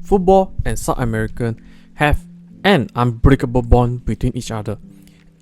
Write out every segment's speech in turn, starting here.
Football and South American have an unbreakable bond between each other.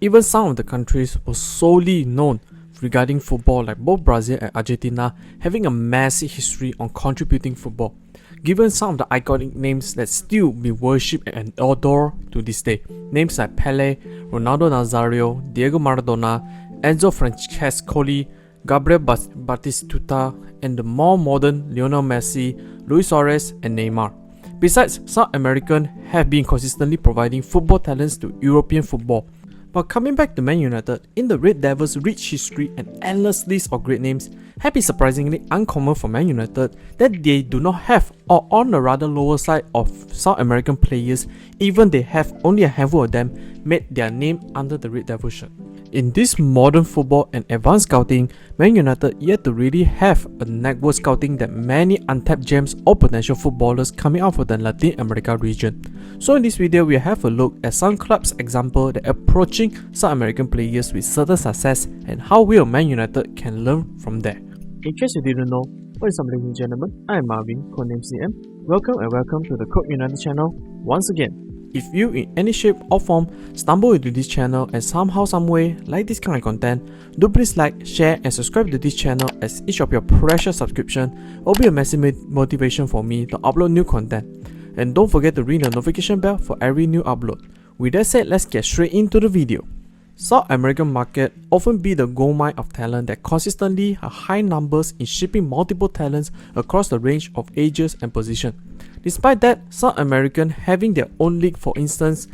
Even some of the countries were solely known regarding football, like both Brazil and Argentina having a massive history on contributing football, given some of the iconic names that still be worshipped and adored to this day. Names like Pele, Ronaldo Nazario, Diego Maradona, Enzo Francescoli, Gabriel Batistuta, and the more modern Lionel Messi, Luis Suarez, and Neymar. Besides, South Americans have been consistently providing football talents to European football. But coming back to Man United, in the Red Devils' rich history and endless list of great names, have been surprisingly uncommon for Man United that they do not have, or on the rather lower side of South American players, even they have only a handful of them made their name under the Red Devil shirt. In this modern football and advanced scouting, Man United yet to really have a network scouting that many untapped gems or potential footballers coming out from the Latin America region. So in this video, we have a look at some clubs example that are approaching South American players with certain success and how will Man United can learn from there. In case you didn't know, what is up ladies and gentlemen, I am Marvin, codename CM. Welcome and welcome to the Code United channel once again. If you in any shape or form stumble into this channel and somehow some way like this kind of content, do please like, share and subscribe to this channel, as each of your precious subscription will be a massive motivation for me to upload new content. And don't forget to ring the notification bell for every new upload. With that said, let's get straight into the video. South American market often be the goldmine of talent that consistently have high numbers in shipping multiple talents across the range of ages and position. Despite that, South American having their own league, for instance,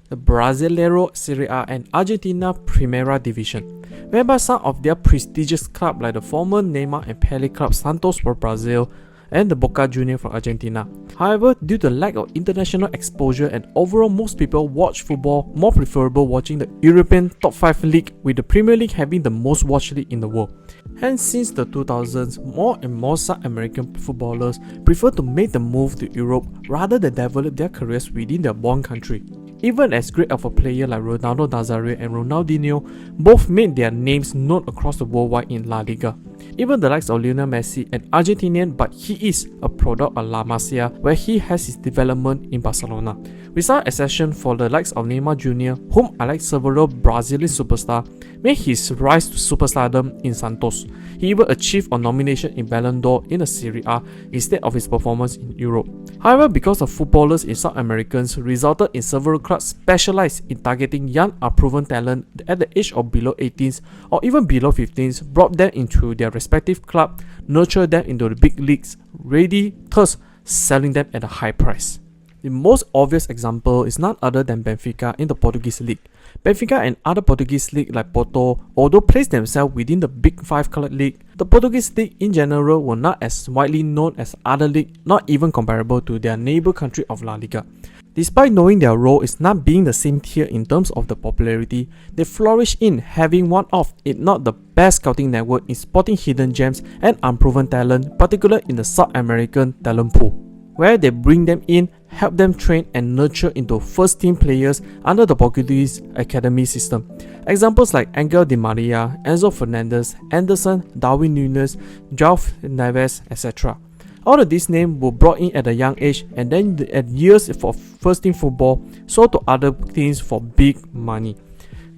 the Brasileiro Serie A and Argentina Primera Division, whereby some of their prestigious clubs like the former Neymar and Pele club Santos for Brazil and the Boca Juniors from Argentina. However, due to lack of international exposure and overall most people watch football more preferable watching the European top 5 league, with the Premier League having the most watched league in the world. Hence, since the 2000s, more and more South American footballers prefer to make the move to Europe rather than develop their careers within their born country. Even as great of a player like Ronaldo Nazario and Ronaldinho both made their names known across the worldwide in La Liga. Even the likes of Lionel Messi, an Argentinian, but he is a product of La Masia, where he has his development in Barcelona. Without exception for the likes of Neymar Jr., whom unlike several Brazilian superstars, made his rise to superstardom in Santos. He even achieved a nomination in Ballon d'Or in the Serie A instead of his performance in Europe. However, because of footballers in South Americans resulted in several clubs specialized in targeting young unproven talent at the age of below 18s or even below 15s, brought them into their respective club, nurtured them into the big leagues, ready, thus selling them at a high price. The most obvious example is none other than Benfica in the Portuguese league. Benfica and other Portuguese leagues like Porto, although placed themselves within the Big 5 club league, the Portuguese league in general were not as widely known as other leagues, not even comparable to their neighbor country of La Liga. Despite knowing their role is not being the same tier in terms of the popularity, they flourish in having one of, if not the best scouting network in spotting hidden gems and unproven talent, particularly in the South American talent pool, where they bring them in, help them train and nurture into first team players under the Portuguese academy system. Examples like Angel Di Maria, Enzo Fernandez, Anderson, Darwin Núñez, João Neves, etc. All of these names were brought in at a young age and then at years for first team football, sold to other teams for big money.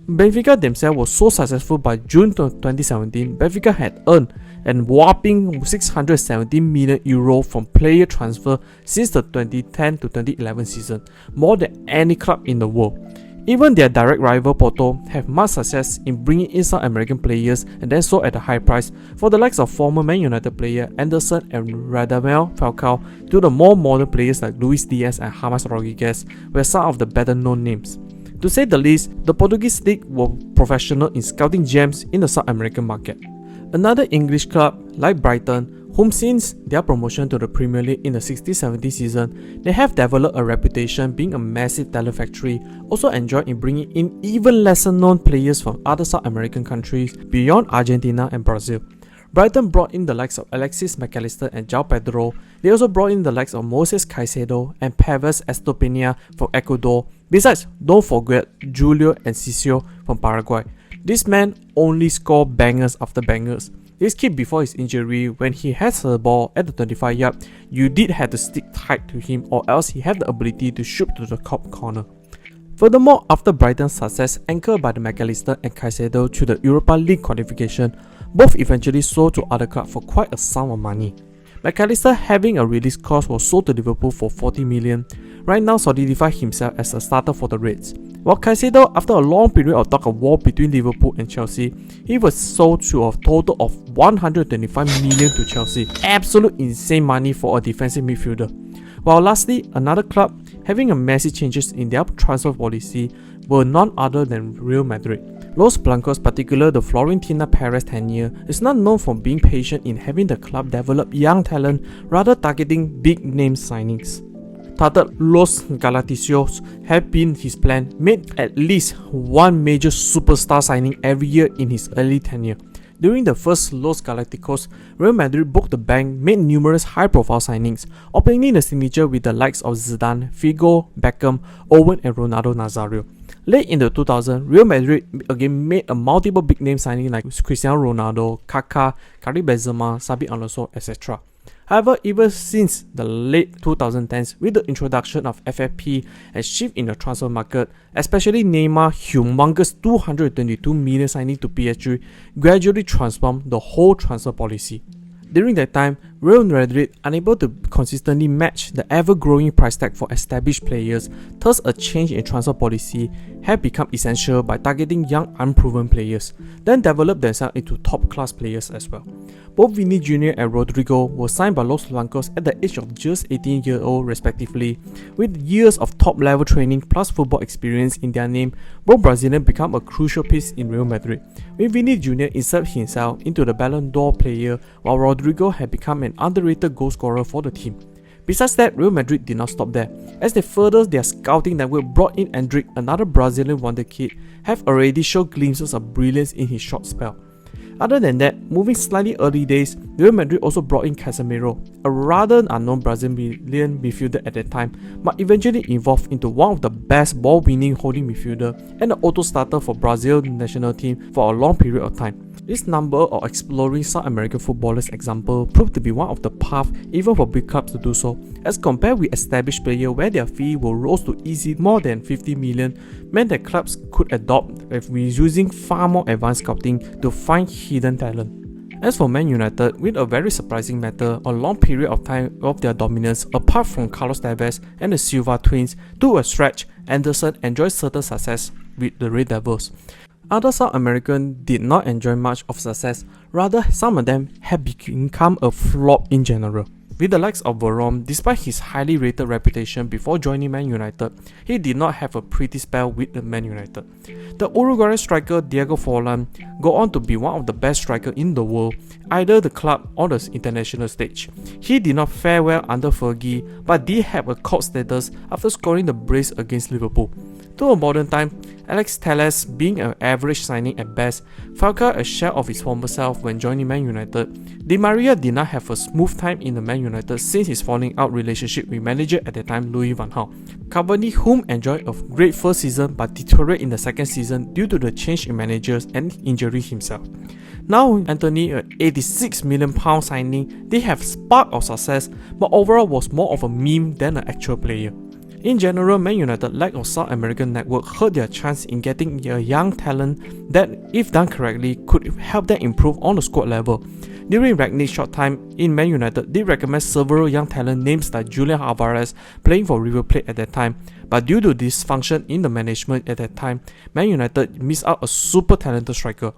Benfica themselves were so successful by June 2017, Benfica had earned a whopping 617 million euro from player transfer since the 2010 to 2011 season, more than any club in the world. Even their direct rival Porto have much success in bringing in South American players and then sold at a high price, for the likes of former Man United player Anderson and Radamel Falcao to the more modern players like Luis Diaz and James Rodriguez were some of the better known names. To say the least, the Portuguese league were professional in scouting gems in the South American market. Another English club like Brighton, whom since their promotion to the Premier League in the 60-70 season, they have developed a reputation being a massive talent factory, also enjoy in bringing in even lesser known players from other South American countries beyond Argentina and Brazil. Brighton brought in the likes of Alexis McAllister and João Pedro. They also brought in the likes of Moses Caicedo and Pérez Estupiñán from Ecuador. Besides, don't forget Julio Enciso from Paraguay. This man only scored bangers after bangers. This kid, before his injury, when he has the ball at the 25 yard, you did have to stick tight to him, or else he had the ability to shoot to the top corner. Furthermore, after Brighton's success anchored by the McAllister and Caicedo through the Europa League qualification, both eventually sold to other clubs for quite a sum of money. McAllister, having a release clause, was sold to Liverpool for 40 million, right now solidified himself as a starter for the Reds. While Caicedo, after a long period of tug of war between Liverpool and Chelsea, he was sold to a total of 125 million to Chelsea. Absolute insane money for a defensive midfielder. While lastly, another club having a massive changes in their transfer policy were none other than Real Madrid. Los Blancos, particularly the Florentino Perez tenure, is not known for being patient in having the club develop young talent, rather targeting big name signings. Titled Los Galacticos have been his plan, made at least one major superstar signing every year in his early tenure. During the first Los Galacticos, Real Madrid broke the bank, made numerous high-profile signings, opening the signature with the likes of Zidane, Figo, Beckham, Owen and Ronaldo Nazario. Late in the 2000s, Real Madrid again made a multiple big-name signing like Cristiano Ronaldo, Kaká, Karim Benzema, Xabi Alonso, etc. However, ever since the late 2010s, with the introduction of FFP and shift in the transfer market, especially Neymar's humongous 222 million signing to PSG, gradually transformed the whole transfer policy. During that time, Real Madrid, unable to consistently match the ever-growing price tag for established players, thus a change in transfer policy had become essential by targeting young unproven players, then developed themselves into top-class players as well. Both Vini Jr. and Rodrigo were signed by Los Blancos at the age of just 18-year-old respectively. With years of top-level training plus football experience in their name, both Brazilians become a crucial piece in Real Madrid, with Vini Jr. inserted himself into the Ballon d'Or player, while Rodrigo had become an underrated goal scorer for the team. Besides that, Real Madrid did not stop there, as they furthered their scouting network, brought in Endrick, another Brazilian wonder kid, have already shown glimpses of brilliance in his short spell. Other than that, moving slightly early days, Real Madrid also brought in Casemiro, a rather unknown Brazilian midfielder at that time, but eventually evolved into one of the best ball-winning holding midfielder and an auto starter for Brazil national team for a long period of time. This number of exploring South American footballers example proved to be one of the paths even for big clubs to do so, as compared with established players where their fee will rose to easy more than 50 million, meant that clubs could adopt with using far more advanced scouting to find hidden talent. As for Man United, with a very surprising matter, a long period of time of their dominance, apart from Carlos Tevez and the Silva twins, to a stretch, Anderson enjoyed certain success with the Red Devils. Other South Americans did not enjoy much of success, rather some of them had become a flop in general. With the likes of Veron, despite his highly rated reputation before joining Man United, he did not have a pretty spell with the Man United. The Uruguayan striker Diego Forlan go on to be one of the best strikers in the world, either the club or the international stage. He did not fare well under Fergie, but did have a cult status after scoring the brace against Liverpool. To a modern time, Alex Telles, being an average signing at best, felt a shell of his former self when joining Man United. Di Maria did not have a smooth time in the Man United since his falling out relationship with manager at that time Louis van Gaal. Cavani, whom enjoyed a great first season but deteriorated in the second season due to the change in managers and injury himself. Now Anthony, an £86 million signing, they have spark of success, but overall was more of a meme than an actual player. In general, Man United's lack of South American network hurt their chance in getting a young talent that, if done correctly, could help them improve on the squad level. During Rangnick's short time in Man United, they recommend several young talent names like Julian Alvarez playing for River Plate at that time, but due to dysfunction in the management at that time, Man United missed out a super talented striker.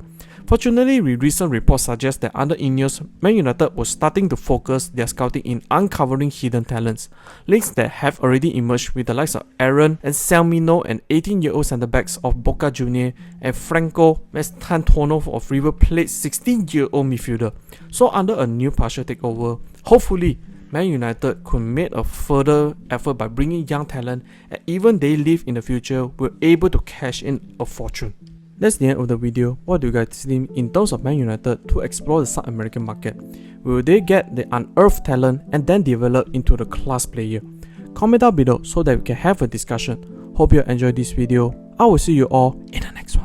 Fortunately, recent reports suggest that under Ineos, Man United was starting to focus their scouting in uncovering hidden talents. Links that have already emerged with the likes of Aaron and Selmino and 18-year-old centre-backs of Boca Juniors and Franco Mastantuono of River Plate's 16-year-old midfielder. So under a new partial takeover, hopefully, Man United could make a further effort by bringing young talent, and even they live in the future were able to cash in a fortune. That's the end of the video. What do you guys think in terms of Man United to explore the South American market? Will they get the unearthed talent and then develop into the class player? Comment down below so that we can have a discussion. Hope you enjoyed this video. I will see you all in the next one.